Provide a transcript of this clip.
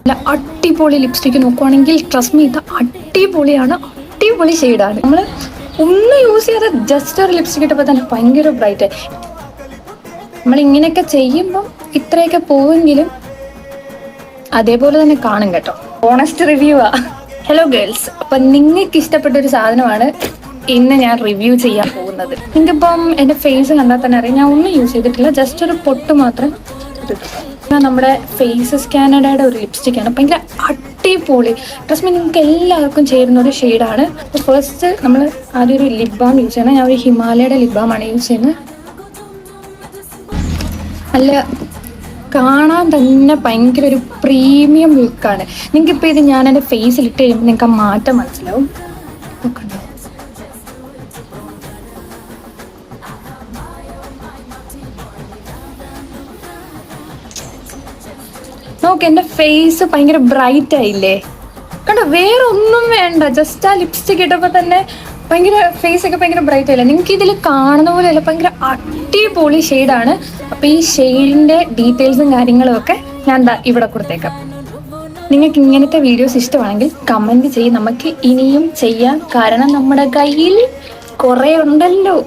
നല്ല അടിപൊളി ലിപ്സ്റ്റിക്ക് നോക്കുവാണെങ്കിൽ ട്രസ്റ്റ് മീ ഇത് അടിപൊളിയാണ്, അടിപൊളി ഷെയ്ഡാണ്. നമ്മൾ ഒന്നും യൂസ് ചെയ്യാതെ ജസ്റ്റ് ഒരു ലിപ്സ്റ്റിക് ഇട്ടപ്പോൾ തന്നെ ഭയങ്കര ബ്രൈറ്റ്. നമ്മൾ ഇങ്ങനെയൊക്കെ ചെയ്യുമ്പം ഇത്രയൊക്കെ പോവെങ്കിലും അതേപോലെ തന്നെ കാണും കേട്ടോ. ഓണസ്റ്റ് റിവ്യൂ ആ. ഹലോ ഗേൾസ്, അപ്പം നിങ്ങൾക്ക് ഇഷ്ടപ്പെട്ട ഒരു സാധനമാണ് ഇന്ന് ഞാൻ റിവ്യൂ ചെയ്യാൻ പോകുന്നത്. നിങ്ങൾക്കിപ്പം എൻ്റെ ഫേസ് കണ്ടാൽ തന്നെ അറിയാം, ഞാൻ ഒന്നും യൂസ് ചെയ്തിട്ടില്ല, ജസ്റ്റ് ഒരു പൊട്ട് മാത്രം ഇട്ടിട്ടുണ്ട്. നമ്മുടെ ഫേസ് സ്കാനഡയുടെ ഒരു ലിപ്സ്റ്റിക്കാണ്, ഭയങ്കര അടിപൊളി. ട്രസ്റ്റ് മീ നിങ്ങൾക്ക് എല്ലാവർക്കും ചേരുന്ന ഒരു ഷെയ്ഡാണ്. അപ്പോൾ ഫസ്റ്റ് നമ്മൾ ആദ്യം ഒരു ലിപ് ബാം യൂസ് ചെയ്യണം. ഞാൻ ഒരു ഹിമാലയയുടെ ലിപ് ബാമാണ് യൂസ് ചെയ്യുന്നത്. നല്ല കാണാൻ തന്നെ ഭയങ്കര ഒരു പ്രീമിയം ലുക്കാണ്. നിങ്ങൾക്കിപ്പോൾ ഇത് ഞാൻ എൻ്റെ ഫേസിൽ ഇട്ട് കഴിയുമ്പോൾ നിങ്ങൾക്ക് ആ മാറ്റം മനസ്സിലാവും. നോക്ക്, എൻ്റെ ഫേസ് ഭയങ്കര ബ്രൈറ്റ് ആയില്ലേ കണ്ടോ? വേറെ ഒന്നും വേണ്ട, ജസ്റ്റ് ആ ലിപ്സ്റ്റിക് ഇട്ടപ്പോൾ തന്നെ ഭയങ്കര ഫേസ് ഒക്കെ ഭയങ്കര ബ്രൈറ്റ് ആയില്ല. നിങ്ങൾക്ക് ഇതിൽ കാണുന്ന പോലെയല്ല, ഭയങ്കര അടിപൊളി ഷെയ്ഡാണ്. അപ്പോൾ ഈ ഷെയ്ഡിൻ്റെ ഡീറ്റെയിൽസും കാര്യങ്ങളും ഒക്കെ ഞാൻ ഇവിടെ കൊടുത്തേക്കാം. നിങ്ങൾക്ക് ഇങ്ങനത്തെ വീഡിയോസ് ഇഷ്ടമാണെങ്കിൽ കമൻറ്റ് ചെയ്യും, നമുക്ക് ഇനിയും ചെയ്യാം. കാരണം നമ്മുടെ കയ്യിൽ കുറേ ഉണ്ടല്ലോ.